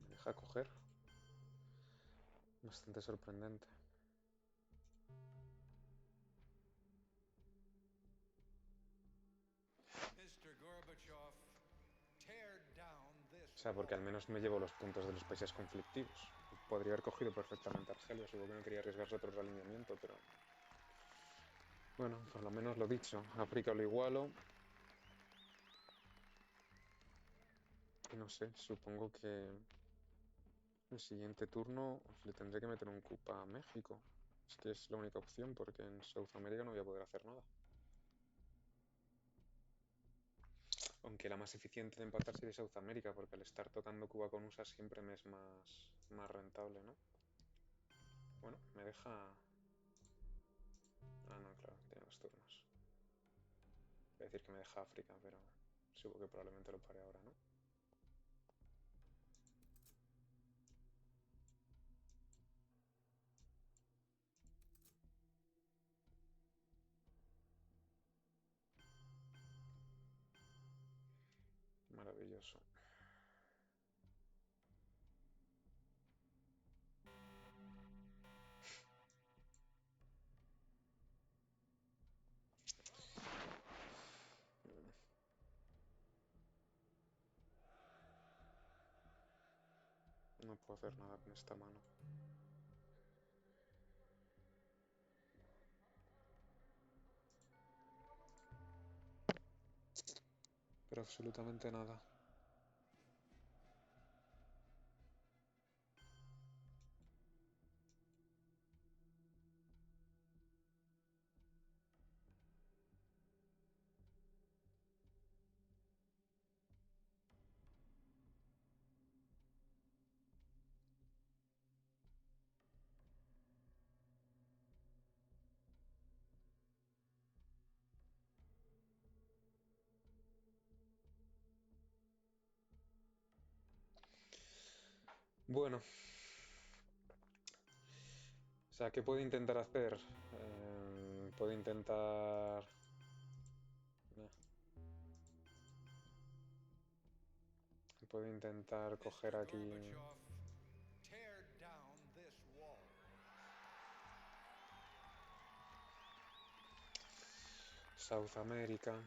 Me deja coger. Bastante sorprendente. Mr. Gorbachev, tear down this. O sea, porque al menos me llevo los puntos de los países conflictivos. Podría haber cogido perfectamente Argelia, supongo que no quería arriesgarse otro realineamiento, pero... Bueno, por lo menos lo dicho. África lo igualo. Y no sé, supongo que el siguiente turno le tendré que meter un cupa a México. Es que es la única opción porque en South America no voy a poder hacer nada. Aunque la más eficiente de empatar sería South America, porque al estar tocando Cuba con USA siempre me es más rentable, ¿no? Bueno, me deja... Ah, no, claro, tiene 2 turnos. Voy a decir que me deja África, pero supongo que probablemente lo pare ahora, ¿no? Maravilloso. No puedo hacer nada con esta mano. Pero absolutamente nada. Bueno. O sea, ¿qué puedo intentar hacer? Puedo intentar... nah. Puedo intentar coger Mr. aquí... Gorbachev, tear down this wall. South America.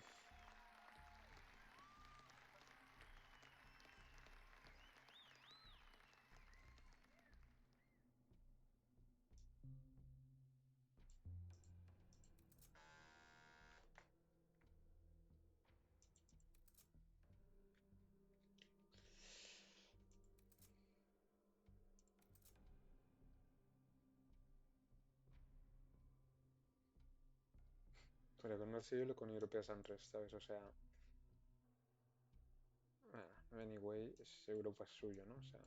Pero con North Civil o con European Sunrise, ¿sabes? O sea... Anyway, Europa es suyo, ¿no? O sea,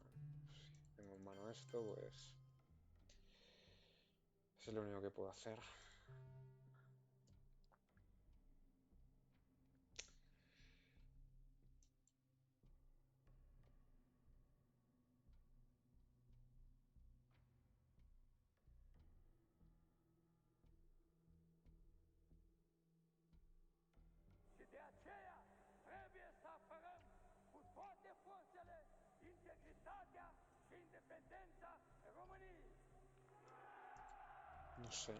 si tengo en mano esto, pues... Es lo único que puedo hacer. Și de aceea trebuie să apărăm cu toate forțele integritatea și independența României. No sé.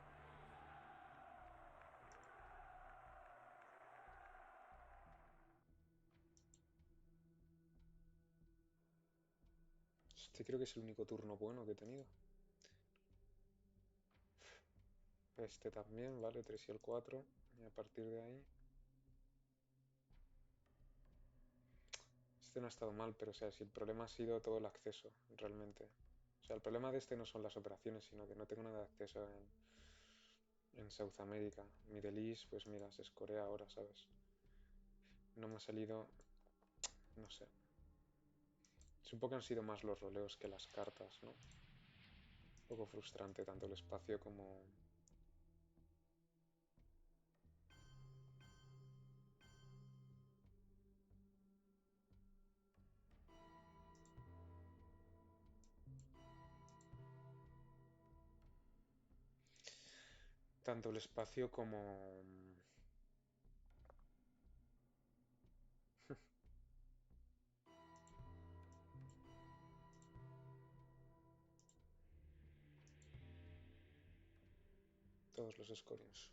Este creo que es el único turno bueno que he tenido. Este también, vale, 3 y el 4. Y a partir de ahí... Este no ha estado mal, pero o sea, si el problema ha sido todo el acceso, realmente. O sea, el problema de este no son las operaciones, sino que no tengo nada de acceso en South America. Middle East, pues mira, se escorea ahora, ¿sabes? No me ha salido... No sé. Supongo que han sido más los roleos que las cartas, ¿no? Un poco frustrante tanto el espacio como... Tanto el espacio como... Todos los escorios.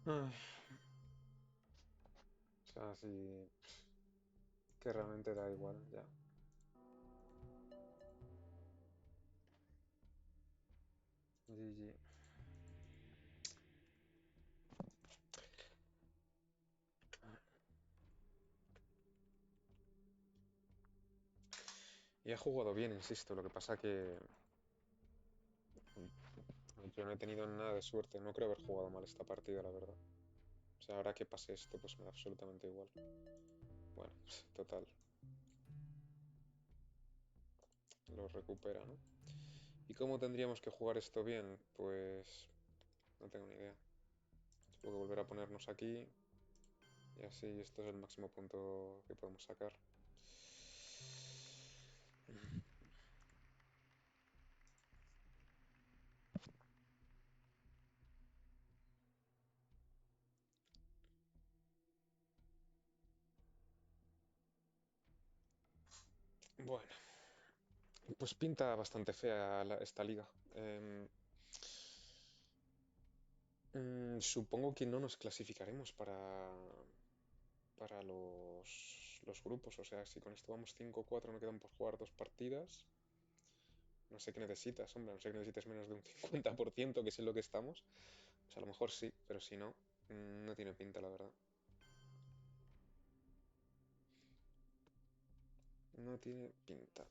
Ay. O sea, sí... Que realmente da igual, ya. GG. Y ha jugado bien, insisto, lo que pasa que yo no he tenido nada de suerte, no creo haber jugado mal esta partida, la verdad. O sea, ahora que pase esto, pues me da absolutamente igual. Bueno, total. Lo recupera, ¿no? ¿Y cómo tendríamos que jugar esto bien? Pues no tengo ni idea. Supongo que volver a ponernos aquí. Y así, esto es el máximo punto que podemos sacar. Bueno, pues pinta bastante fea esta liga. Supongo que no nos clasificaremos para los grupos. O sea, si con esto vamos 5-4, no quedan por jugar dos partidas. No sé qué necesitas, hombre. No sé que necesites menos de un 50%, que es en lo que estamos. Pues a lo mejor sí, pero si no, no tiene pinta, la verdad. No tiene pinta.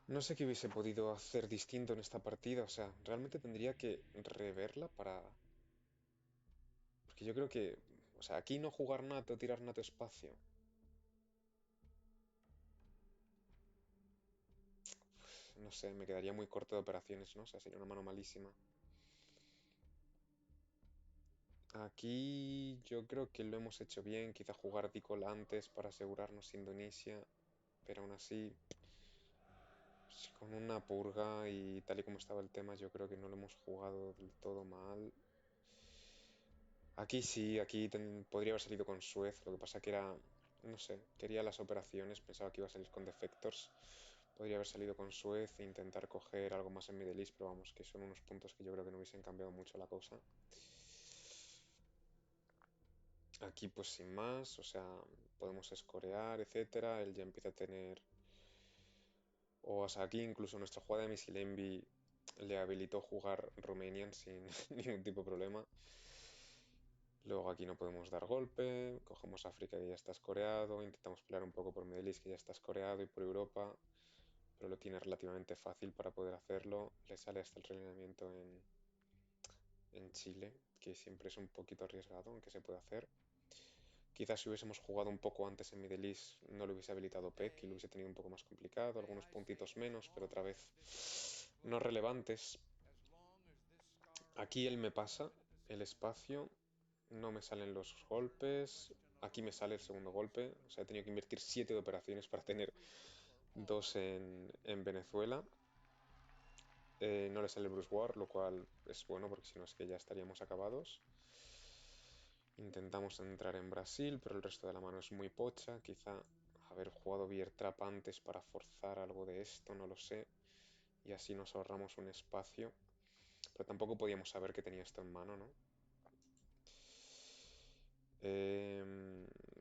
No sé qué hubiese podido hacer distinto en esta partida. O sea, realmente tendría que reverla para... Porque yo creo que... O sea, aquí no jugar nato, tirar nato espacio. No sé, me quedaría muy corto de operaciones, ¿no? O sea, sería una mano malísima. Aquí yo creo que lo hemos hecho bien. Quizá jugar Dicol antes para asegurarnos Indonesia. Pero aún así, pues, con una purga y tal y como estaba el tema, yo creo que no lo hemos jugado del todo mal. Aquí sí, aquí podría haber salido con Suez. Lo que pasa que era, no sé, quería las operaciones. Pensaba que iba a salir con Defectors. Podría haber salido con Suez e intentar coger algo más en Middle East, pero vamos, que son unos puntos que yo creo que no hubiesen cambiado mucho la cosa. Aquí pues sin más, o sea, podemos escorear, etcétera. Él ya empieza a tener... O sea, aquí incluso nuestra jugada de Missile Envy le habilitó jugar Romanian sin ningún tipo de problema. Luego aquí no podemos dar golpe, cogemos África que ya está escoreado, intentamos pelear un poco por Middle East que ya está escoreado y por Europa, pero lo tiene relativamente fácil para poder hacerlo. Le sale hasta el realineamiento en Chile, que siempre es un poquito arriesgado, aunque se puede hacer. Quizás si hubiésemos jugado un poco antes en Middle East no lo hubiese habilitado PEC y lo hubiese tenido un poco más complicado, algunos puntitos menos, pero otra vez no relevantes. Aquí él me pasa el espacio, no me salen los golpes, aquí me sale el segundo golpe, o sea, he tenido que invertir 7 de operaciones para tener 2 en Venezuela. No le sale el Bruce War, lo cual es bueno porque si no es que ya estaríamos acabados. Intentamos entrar en Brasil, pero el resto de la mano es muy pocha. Quizá haber jugado Beer Trap antes para forzar algo de esto, no lo sé. Y así nos ahorramos un espacio. Pero tampoco podíamos saber que tenía esto en mano, ¿no?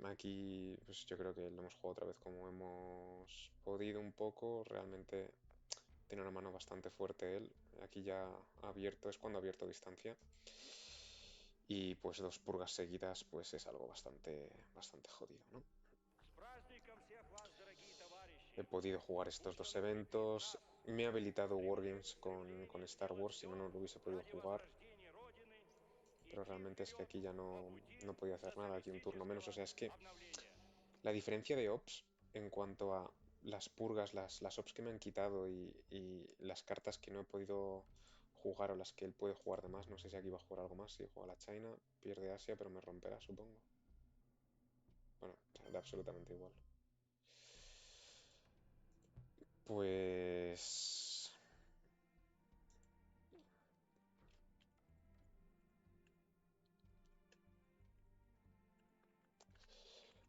Aquí, pues yo creo que lo hemos jugado otra vez como hemos podido un poco. Realmente tiene una mano bastante fuerte él. Aquí ya abierto, es cuando ha abierto distancia. Y pues dos purgas seguidas, pues es algo bastante jodido, ¿no? He podido jugar estos dos eventos. Me he habilitado Wargames con Star Wars, si no, no lo hubiese podido jugar. Pero realmente es que aquí ya no podía hacer nada, aquí un turno menos. O sea, es que la diferencia de ops en cuanto a las purgas, las ops que me han quitado y las cartas que no he podido jugar o las que él puede jugar de más. No sé si aquí va a jugar algo más. Si juega la China, pierde Asia, pero me romperá, supongo. Bueno, da absolutamente igual. Pues...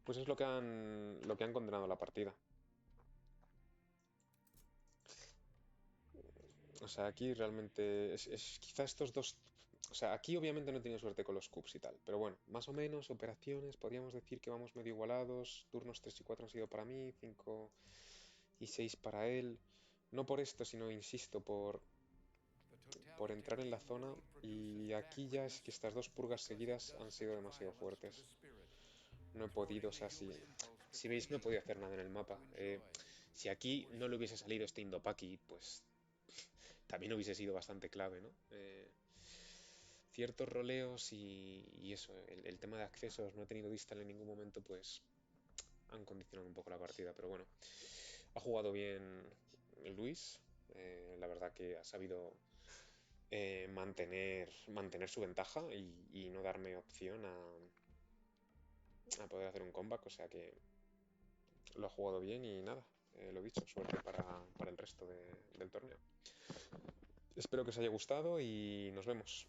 Pues es lo que han condenado la partida. O sea, aquí realmente quizá estos dos... O sea, aquí obviamente no he tenido suerte con los cubs y tal, pero bueno, más o menos operaciones, podríamos decir que vamos medio igualados, turnos 3 y 4 han sido para mí, 5 y 6 para él, no por esto, sino, insisto, por entrar en la zona, y aquí ya es que estas dos purgas seguidas han sido demasiado fuertes. No he podido, o sea, si veis, no he podido hacer nada en el mapa. Si aquí no le hubiese salido este Indopaki, pues también hubiese sido bastante clave, ¿no? Ciertos roleos y eso, el tema de accesos, no he tenido distal en ningún momento, pues han condicionado un poco la partida, pero bueno, ha jugado bien Luis, la verdad que ha sabido mantener su ventaja y no darme opción a poder hacer un comeback, o sea que lo ha jugado bien y nada, lo dicho, suerte para el resto del torneo. Espero que os haya gustado y nos vemos.